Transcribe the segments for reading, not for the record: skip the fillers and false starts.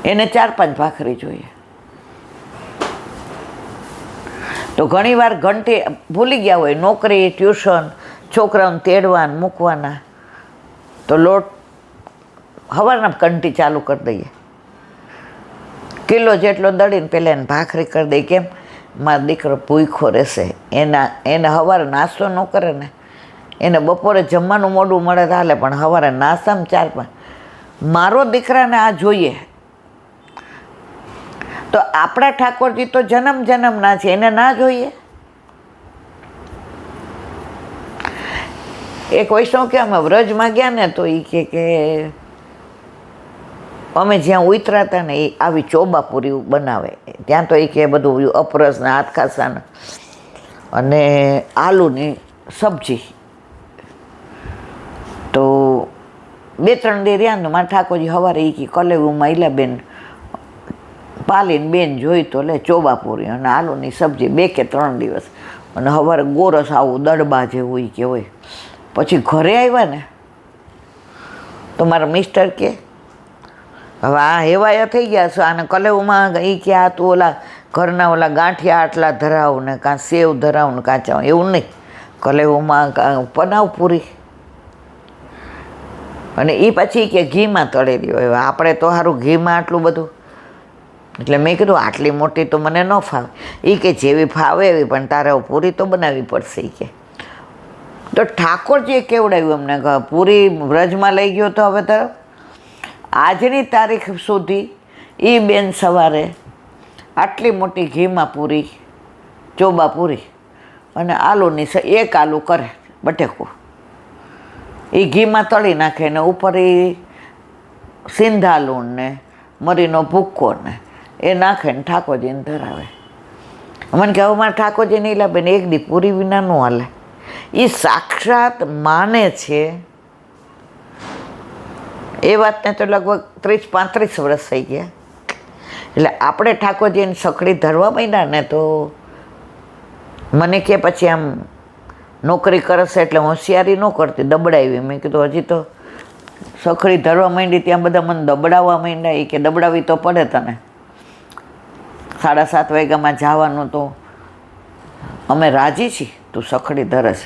એને 4-5 ભાખરી જોઈએ. તો ઘણીવાર ઘંટી ભૂલી ગયા હોય, નોકરી, ટ્યુશન, છોકરાઓને તેડવા મૂકવાના, તો લોટ સવારના ઘંટી ચાલુ કરી દઈએ. કિલો જેટલો દળીને પહેલાં એને ભાખરી કરી દઈએ. કેમ? મારો દીકરો ભૂખ્યો રહેશે. એને સવારે નાસ્તો ન કરે ને, એને બપોરે જમવાનું મોડું મળે તો હાલે, પણ સવારે નાસ્તામાં 4-5. મારો દીકરાને આ જોઈએ. તો આપણા ઠાકોરજી તો જન્મના છે, એને ના જોઈએ? એક વૈષ્ણવ કે અમે વ્રજમાં ગયા ને, તો એ કે અમે જ્યાં ઉતરા હતા ને, એ આવી ચોબાપુરી બનાવે. ત્યાં તો એ કે બધું અપરસ ને હાથ ખાસાને અને આલુની સબ્જી. તો 2-3 દી રહ્યા ને, મારા ઠાકોરજી સવારે એ કે કલેવુમાં ઈલાબેન પાલીને બેન જોઈ તો લે ચોબાપુરી અને આલુની સબ્જી 2 કે 3 દિવસ, અને સવારે ગોરસ આવું દડબા જેવું કે હોય. પછી ઘરે આવ્યા ને તો મારા મિસ્ટર કે હવે આ હેવાયા થઈ ગયા છો, આને કલેવુમાં એ કે આ તું ઓલા ઘરના ઓલા ગાંઠિયા આટલા ધરાવ ને, કાં સેવ ધરાવ ને કાચા, એવું નહીં, કલેવુમાં બનાવ પૂરી. અને એ પછી કે ઘીમાં તળેલી હોય. આપણે તો સારું ઘીમાં આટલું બધું, એટલે મેં કીધું આટલી મોટી તો મને ન ફાવે. એ કે જેવી ફાવે એવી, પણ તારે પૂરી તો બનાવવી પડશે. એ કે તો ઠાકોરજીએ કેવડાવ્યું અમને, પૂરી વ્રજમાં લઈ ગયો. તો હવે તો આજની તારીખ સુધી એ બેન સવારે આટલી મોટી ઘીમાં પૂરી, ચોબા પૂરી અને આલુની 1 આલુ કરે બટેકું, એ ઘીમાં તળી નાખે ને ઉપર એ સિંધાલું ને મરીનો ભૂક્કો ને એ નાખે ને ઠાકોરજીને ધરાવે. મને કહે મારે ઠાકોરજી નહીં લાવે ને, 1 દી પૂરી વિના ન હાલે. એ સાક્ષાત માને છે. એ વાતને તો લગભગ 30-35 વર્ષ થઈ ગયા. એટલે આપણે ઠાકોરજીને સખડી ધરવા માંડ્યા ને, તો મને કે પછી આમ નોકરી કરશે એટલે હોશિયારી ન કરતી, દબડાવી. મેં કીધું હજી તો સખડી ધરવા માંડી ત્યાં બધા મને દબડાવવા માંડ્યા. એ કે દબડાવી તો પડે તને, 7:30 વાગ્યામાં જવાનું, તો અમે રાજી છીએ, તું સખડી ધરસ.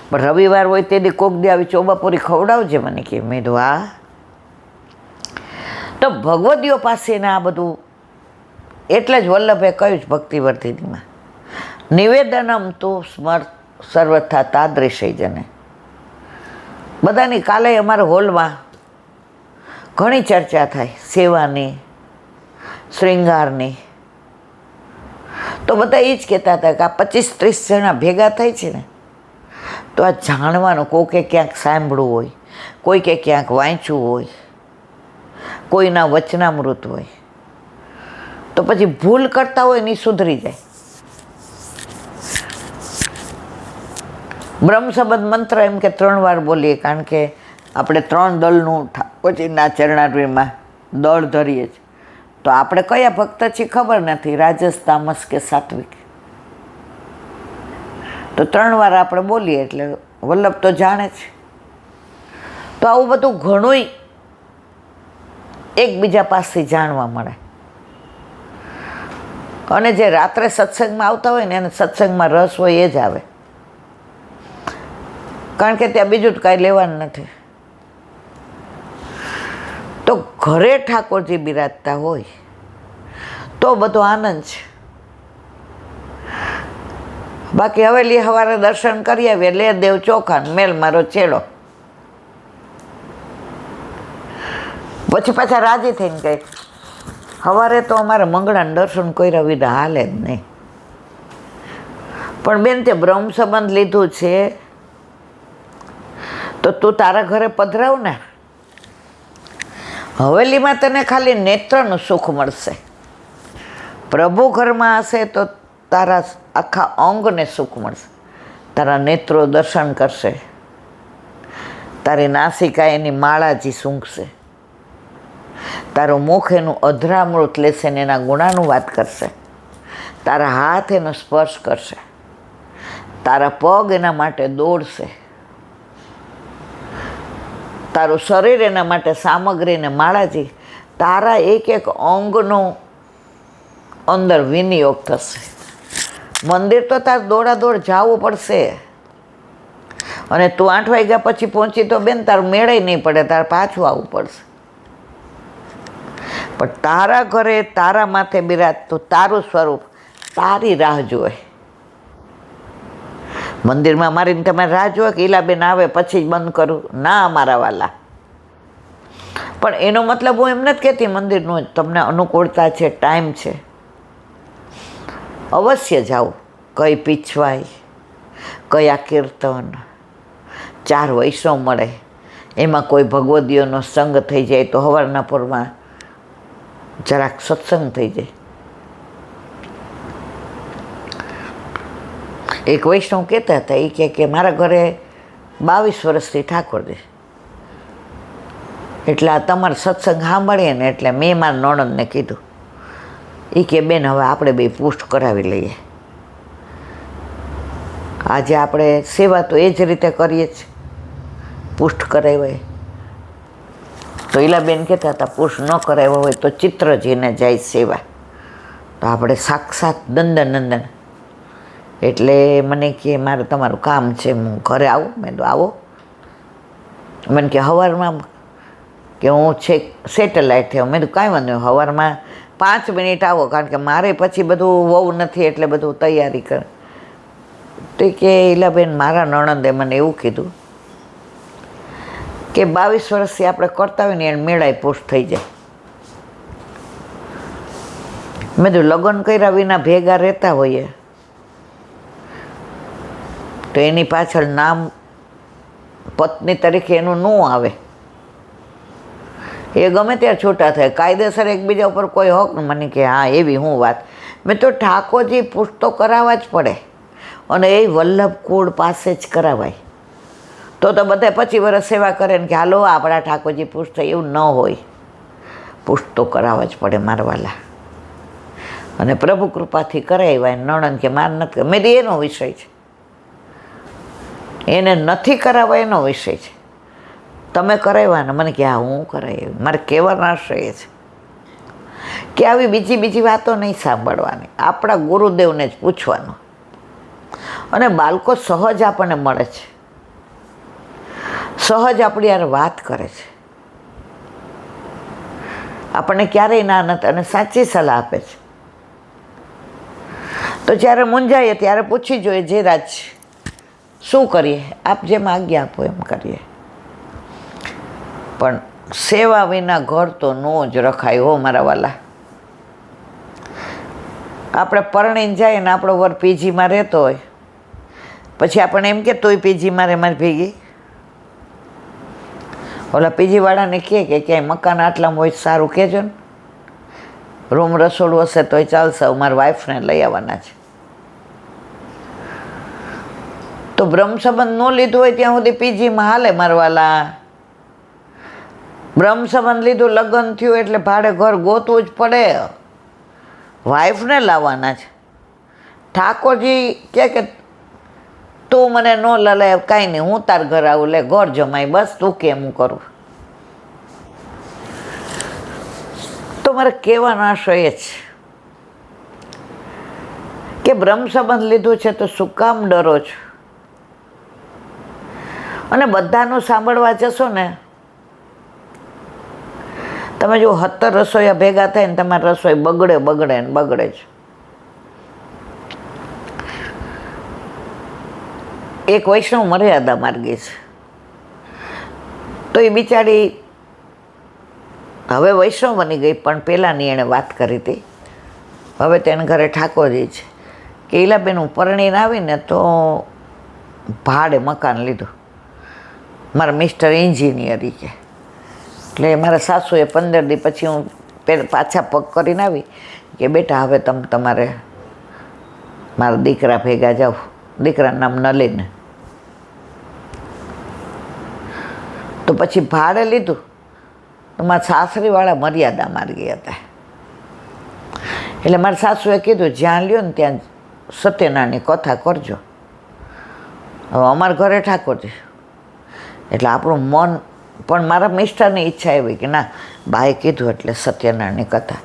પણ રવિવાર હોય તે દી કોક દી આવી ચોબાપુરી ખવડાવજે મને કે. મેં કીધું હા. તો ભગવદીઓ પાસેને આ બધું, એટલે જ વલ્લભે કહ્યું જ ભક્તિવર્ધિનીમાં, નિવેદનમ તો સ્મર્ત સર્વથા તાદૃશય જને. બધાની કાલે અમારા હોલમાં ઘણી ચર્ચા થાય સેવાની, શ્રૃંગારની. તો બધા એ જ કહેતા હતા કે આ 25-30 જણા ભેગા થાય છે ને, તો આ જાણવાનું, કોકે ક્યાંક સાંભળવું હોય, કોઈકે ક્યાંક વાંચ્યું હોય, કોઈના વચનામૃત હોય, તો પછી ભૂલ કરતા હોય ને એ સુધરી જાય. બ્રહ્મ સંબંધ મંત્ર એમ કે 3 વાર બોલીએ, કારણ કે આપણે 3 દળનું ઠાકોરજીના ચરણારવિંદમાં દળ ધરીએ છીએ. તો આપણે કયા ભક્ત છીએ ખબર નથી, રાજસ, તામસ કે સાત્વિક. તો 3 વાર આપણે બોલીએ એટલે વલ્લભ તો જાણે છે. તો આવું બધું ઘણુંય એકબીજા પાસેથી જાણવા મળે. અને જે રાત્રે સત્સંગમાં આવતા હોય ને, એને સત્સંગમાં રસ હોય એ જ આવે, કારણ કે ત્યાં બીજું જ કાંઈ લેવાનું નથી. તો ઘરે ઠાકોરજી બિરાજતા હોય તો બધો આનંદ છે. બાકી હવેલી સવારે દર્શન કરી આવીએ, લે દેવ ચોખા, મેલ મારો ચેડો, પછી પાછા રાજી થઈને કહે સવારે તો અમારે મંગળાને દર્શન કર્યા વિના હાલે જ નહીં. પણ બેન, તે બ્રહ્મ સંબંધ લીધું છે તો તું તારા ઘરે પધરાવ ને. હવેલીમાં તને ખાલી નેત્રનું સુખ મળશે, પ્રભુ ઘરમાં હશે તો તારા આખા અંગને સુખ મળશે. તારા નેત્રો દર્શન કરશે, તારી નાસિકા એની માળાજી સૂંઘશે, તારું મુખ એનું અધરામૃત લેશે ને એના ગુણાનું વાત કરશે, તારા હાથ એનો સ્પર્શ કરશે, તારા પગ એના માટે દોડશે, તારું શરીર એના માટે સામગ્રીને માળાજી, તારા એક એક અંગનો અંદર વિનિયોગ થશે. મંદિર તો તાર દોડાદોડ જવું પડશે, અને તું 8 વાગ્યા પછી પહોંચી તો બેન તાર મેળે નહીં પડે, તાર પાછું આવવું પડશે. પણ તારા ઘરે તારા માથે બિરાજતું તારું સ્વરૂપ તારી રાહ જોવે. મંદિરમાં મારીને તમે રાહ જોવે કે ઈલાબેન આવે પછી જ બંધ કરું? ના મારા વાલા. પણ એનો મતલબ હું એમ નથી કહેતી મંદિરનું તમને અનુકૂળતા છે, ટાઈમ છે, અવશ્ય જાઓ. કઈ પીછવાય, કયા કીર્તન, 4 વૈષ્ણવ મળે, એમાં કોઈ ભગવદીઓનો સંગ થઈ જાય તો સવારના પોરમાં જરાક સત્સંગ થઈ જાય. એક વૈષ્ણવ કહેતા હતા, એ કે મારા ઘરે 22 વર્ષથી ઠાકોર છે, એટલે આ તમારો સત્સંગ સાંભળીએ ને એટલે મેં મારા નણંદને કીધું, એ કે બેન હવે આપણે બે પુષ્ટ કરાવી લઈએ. આજે આપણે સેવા તો એ જ રીતે કરીએ છીએ, પુષ્ટ કરાવાય. તો ઈલાબેન કહેતા હતા પુષ્ટ ન કરાવ્યો હોય તો ચિત્રજીને જાય સેવા, તો આપણે સાક્ષાત નંદન. એટલે મને કે મારે તમારું કામ છે, હું ઘરે આવું? મેં તો આવો. મને કે સવારમાં, કે હું છેક સેટેલાઇટ થયો. મેં તો કાંઈ વાંધો નહીં, સવારમાં 5 મિનિટ આવો, કારણ કે મારે પછી બધું વહુ નથી એટલે બધું તૈયારી કરે. તો કે ઈલાબેન મારા નણંદે મને એવું કીધું કે 22 વર્ષથી આપણે કરતા હોય ને એને મેળાએ પુષ્ટ થઈ જાય. મેં તો લગ્ન કર્યા વિના ભેગા રહેતા હોઈએ તો એની પાછળ નામ પત્ની તરીકે એનું ન આવે, એ ગમે ત્યારે છૂટા થાય, કાયદેસર એકબીજા ઉપર કોઈ હક. મને કે હા એવી હું વાત. મેં તો ઠાકોરજી પુષ્ટ તો કરાવવા જ પડે, અને એ વલ્લભ કુળ પાસે જ કરાવાય. તો બધા 25 વર્ષ સેવા કરે ને કે હાલો આપણા ઠાકોરજી પુષ્ટ થાય, એવું ન હોય. પુષ્ટ તો કરાવવા જ પડે મારવાલા. અને પ્રભુ કૃપાથી કરાવ્યા. નણંદ કે માર નથી, મેં એનો વિષય છે, એને નથી કરાવવા એનો વિષય છે. તમે કરાવ્યા ને? મને કે હા હું કરાવી. મારે કહેવાનો આશય છે કે આવી બીજી વાતો નહીં સાંભળવાની, આપણા ગુરુદેવને જ પૂછવાનું. અને બાળકો સહજ આપણને મળે છે, સહજ આપણી યાર વાત કરે છે, આપણને ક્યારેય ના નથી, અને સાચી સલાહ આપે છે. તો જ્યારે મૂંઝાઈએ ત્યારે પૂછી જોઈએ, જે રાજ શું કરીએ? આપ જેમ આજ્ઞા આપો એમ કરીએ. પણ સેવા વિના ઘર તો ન જ રખાય હો મારા વાલા. આપણે પરણીને જઈએ ને આપણો વર પીજીમાં રહેતો હોય, પછી આપણને એમ કે તોય પીજીમાં રહે મારી ભેગી. ઓલા પીજીવાળાને કહે કે ક્યાંય મકાન આટલામાં હોય સારું કહેજો ને, રૂમ રસોડું હશે તોય ચાલશે, મારા વાઈફને લઈ આવવાના છે. તો બ્રહ્મ સંબંધ ન લીધું હોય ત્યાં સુધી પીજીમાં હાલે મારવાલા. બ્રહ્મ સંબંધ લીધું, લગ્ન થયું એટલે ભાડે ઘર ગોતવું જ પડે, વાઈફને લાવવાના છે. ઠાકોરજી કે તું મને ન લલાય, કાંઈ નહીં, હું તાર ઘર આવું, લે ઘર જમાય, બસ તું કેમ હું કરું. તો મારે કહેવાનો આશય એ છે કે બ્રહ્મ સંબંધ લીધું છે તો શું કામ ડરો છો? અને બધાનું સાંભળવા જશો ને, તમે જો 17 રસોઈયા ભેગા થાય ને તમારી રસોઈ બગડે જ. એક વૈષ્ણવ મર્યાદા માર્ગી છે, તો એ બિચારી હવે વૈષ્ણવ બની ગઈ, પણ પહેલાંની એણે વાત કરી હતી. હવે તેને ઘરે ઠાકોરજી છે કે ઈલાબેન હું પરણીને આવીને તો ભાડે મકાન લીધું, મારા મિસ્ટર એન્જિનિયરી કે. એટલે મારા સાસુએ 15 દી પછી હું પાછા પગ કરીને આવી કે બેટા હવે તમે તમારે મારા દીકરા ભેગા જાઓ. દીકરાનું નામ નલિન. તો પછી ભાડે લીધું તો મારા સાસરીવાળા મર્યાદા માર્ગી હતા. એટલે મારા સાસુએ કીધું જ્યાં લ્યો ને ત્યાં સત્યનારાયણની કથા કરજો. હવે અમારા ઘરે ઠાકોરજી, એટલે આપણું મન પણ મારા મિસ્ટરની ઈચ્છા એવી કે ના, બાએ કીધું એટલે સત્યનારાયણની કથા.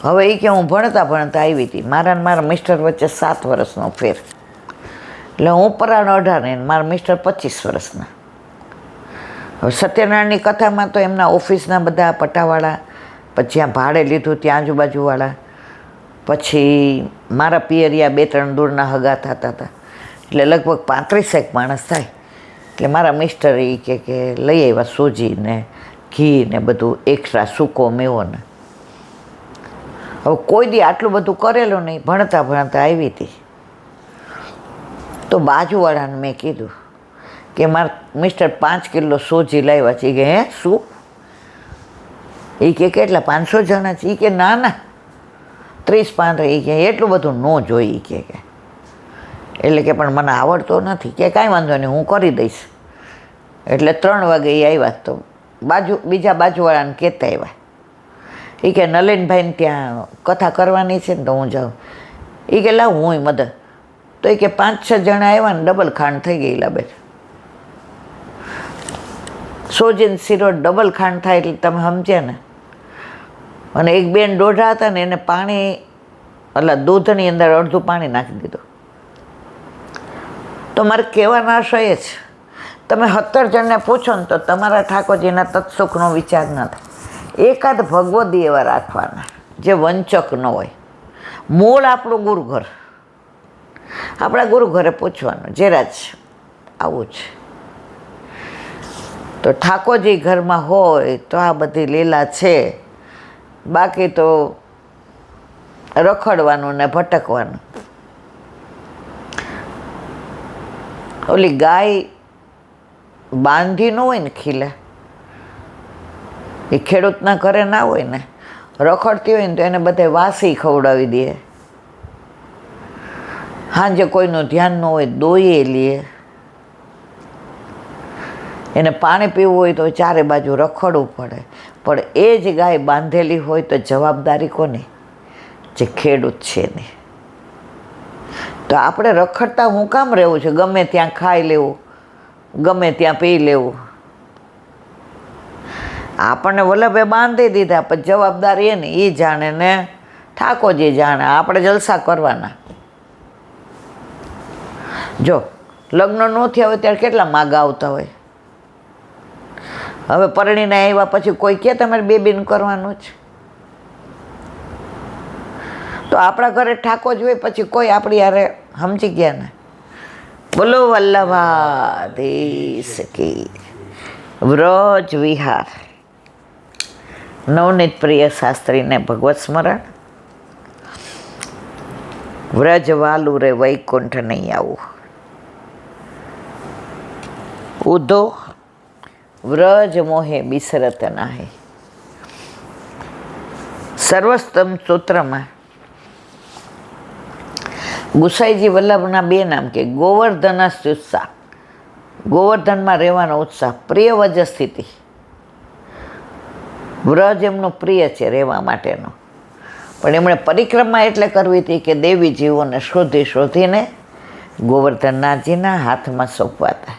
હવે એ કે હું ભણતા આવી હતી. મારા મિસ્ટર વચ્ચે 7 વર્ષનો ફેર. એટલે હું પરાણ 18 ને મારા મિસ્ટર 25 વર્ષના. હવે સત્યનારાયણની કથામાં તો એમના ઓફિસના બધા પટાવાળા, પછી જ્યાં ભાડે લીધું ત્યાં આજુબાજુવાળા, પછી મારા પિયરિયા 2-3 દૂરના હગા થતા હતા. એટલે લગભગ 35 માણસ થાય. એટલે મારા મિસ્ટર એ કે લઈ આવ્યા સોજી ને ઘી ને બધું એક્સ્ટ્રા સૂકો મેવો ને. હવે કોઈ દી આટલું બધું કરેલું નહીં, ભણતા આવી હતી. તો બાજુવાળાને મેં કીધું કે મારા મિસ્ટર 5 કિલો સોજી લાવ્યા છે. એ કે હે શું? એ કે કેટલા 500 જણા છે? એ કે ના 30-35. એ કે એટલું બધું ન જોઈ કે એટલે કે પણ મને આવડતો નથી. કે કાંઈ વાંધો નહીં, હું કરી દઈશ. એટલે 3 વાગે એ આવ્યા. તો બીજા બાજુવાળાને કહેતા આવ્યા. એ કે નલિનભાઈને ત્યાં કથા કરવાની છે ને તો હું જાઉં. એ કે લાવ હું મદદ. તો એ કે 5-6 જણા આવ્યા ને ડબલ ખાંડ થઈ ગઈ. લાબે સોજીન શીરો ડબલ ખાંડ થાય એટલે તમે સમજ્યા ને. અને એક બેન દોઢા હતા ને એને પાણી એટલે દૂધની અંદર અડધું પાણી નાખી દીધું. તો મારે કહેવાનો આશય જ, તમે 17 જણને પૂછો ને તો તમારા ઠાકોરજીના તત્સુખનો વિચાર ન થાય. એકાદ ભગવદી એવા રાખવાના જે વંચક ન હોય. મૂળ આપણું ગુરુઘર, આપણા ગુરુઘરે પૂછવાનું જેરાજ આવું છે. તો ઠાકોરજી ઘરમાં હોય તો આ બધી લીલા છે. બાકી તો રખડવાનું ને ભટકવાનું. ઓલી ગાય બાંધી ન હોય ને ખીલે, એ ખેડૂતના ઘરે ના હોય ને, રખડતી હોય ને તો એને બધે વાસી ખવડાવી દે. સાંજે કોઈનું ધ્યાન ન હોય દોઈએ લે. એને પાણી પીવું હોય તો ચારે બાજુ રખડવું પડે. પણ એ જ ગાય બાંધેલી હોય તો જવાબદારી કોની? જે ખેડૂત છે ને. તો આપણે રખડતા હું કામ રહેવું છે? ગમે ત્યાં ખાઈ લેવું, ગમે ત્યાં પી લેવું. આપણને વલ્લભે બાંધી દીધા, પણ જવાબદારી એની એ જાણે ને ઠાકોરજી જાણે. આપણે જલસા કરવાના. જો લગ્ન ન થયા હોય ત્યારે કેટલા માગા આવતા હોય. હવે પરણીને આવ્યા પછી કોઈ કે તમારે બેબીનું કરવાનું છે? તો આપણા ઘરે ઠાકોર હોય પછી કોઈ આપણી યારે સમજી ગયા ને. બોલો વલ્લભાધીશ કી. વ્રજ વિહાર. નવનીત પ્રિય શાસ્ત્રીને ભગવત સ્મરણ. વ્રજ વાલું રે વૈકુંઠ નહીં આવું. ઉધો વ્રજ મોહે બિસરત નાહે. સર્વસ્તમ સૂત્રમાં ગુસાઈજી વલ્લભના 2 નામ કે ગોવર્ધનસ્યુત્સાહ, ગોવર્ધનમાં રહેવાનો ઉત્સાહ, પ્રિય વજ સ્થિતિ. વ્રજ એમનું પ્રિય છે રહેવા માટેનો. પણ એમણે પરિક્રમા એટલે કરવી હતી કે દેવી જીવોને શોધીને ગોવર્ધનનાથજીના હાથમાં સોંપવાતા.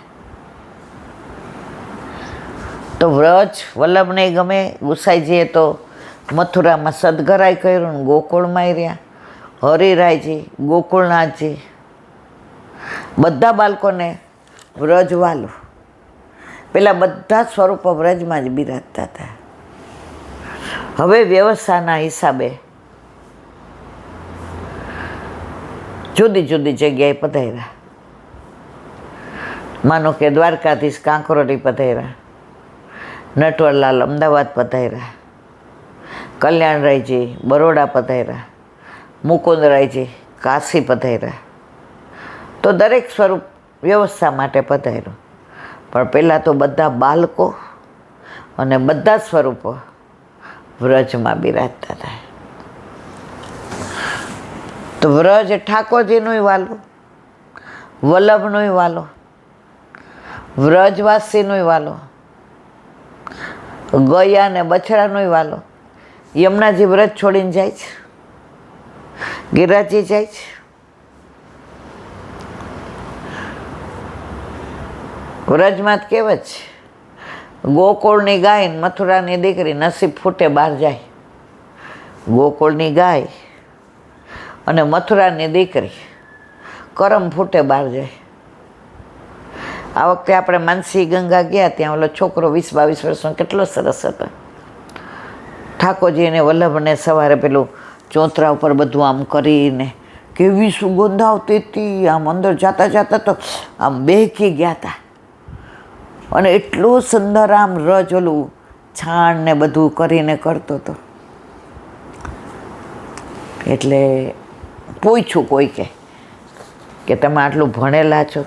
તો વ્રજ વલ્લભને ગમે. ગુસાઈજીએ તો મથુરામાં સદગરાય કર્યું ને ગોકુળમાં રહ્યા. હરિરાયજી, ગોકુળનાથજી, બધા બાળકોને વ્રજ વાલું. પેલા બધા સ્વરૂપો વ્રજમાં જ બિરાજતા હતા. હવે વ્યવસ્થાના હિસાબે જુદી જુદી જગ્યાએ પધાર્યા. માનો કે દ્વારકાધીશ કાંકરોલી પધાર્યા, નટવરલાલ અમદાવાદ પધાર્યા, કલ્યાણરાયજી બરોડા પધાર્યા, મુકુંદરાયજી કાશી પધાર્યા. તો દરેક સ્વરૂપ વ્યવસ્થા માટે પધાર્યું. પણ પહેલાં તો બધા બાળકો અને બધા સ્વરૂપો વ્રજમાં બિરાજતા હતા. તો વ્રજ ઠાકોરજીનું વાલો, વલ્લભનું વાલો, વ્રજવાસીનું વાલો, ગયા ને બછડાનું વાલો. યમુનાજી વ્રજ છોડીને જાય છે, ગિરિરાજજી જાય છે. વ્રજમાં જ કહેવત છે, ગોકુળની ગાય ને મથુરાની દીકરી નસીબ ફૂટે બહાર જાય. ગોકુળની ગાય અને મથુરાની દીકરી કરમ ફૂટે બહાર જાય. આ વખતે આપણે માનસી ગંગા ગયા, ત્યાં ઓલો છોકરો 20-22 વર્ષનો કેટલો સરસ હતો. ઠાકોરજી અને વલ્લભને સવારે પેલું ચોતરા ઉપર બધું આમ કરીને કેવી સુગંધ આવતી હતી. આમ અંદર જાતા જાતા તો આમ બેહકી ગયા હતા. અને એટલું સુંદર આમ રજ ઓલું છાણ ને બધું કરીને કરતો હતો. એટલે પૂછ્યું કોઈ કે તમે આટલું ભણેલા છો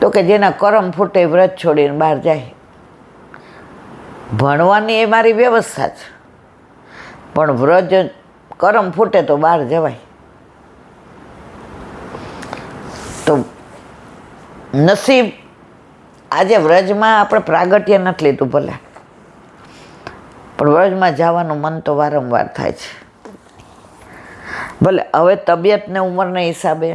તો કે જેના કરમ ફૂટે વ્રત છોડીને બહાર જાય. ભણવાની એ મારી વ્યવસ્થા છે, પણ વ્રજ કરમ ફૂટે તો બહાર જવાય. તો નસીબ આજે વ્રજમાં આપણે પ્રાગટ્ય નથી લીધું ભલે, પણ વ્રજમાં જવાનું મન તો વારંવાર થાય છે. ભલે હવે તબિયતને ઉંમરને હિસાબે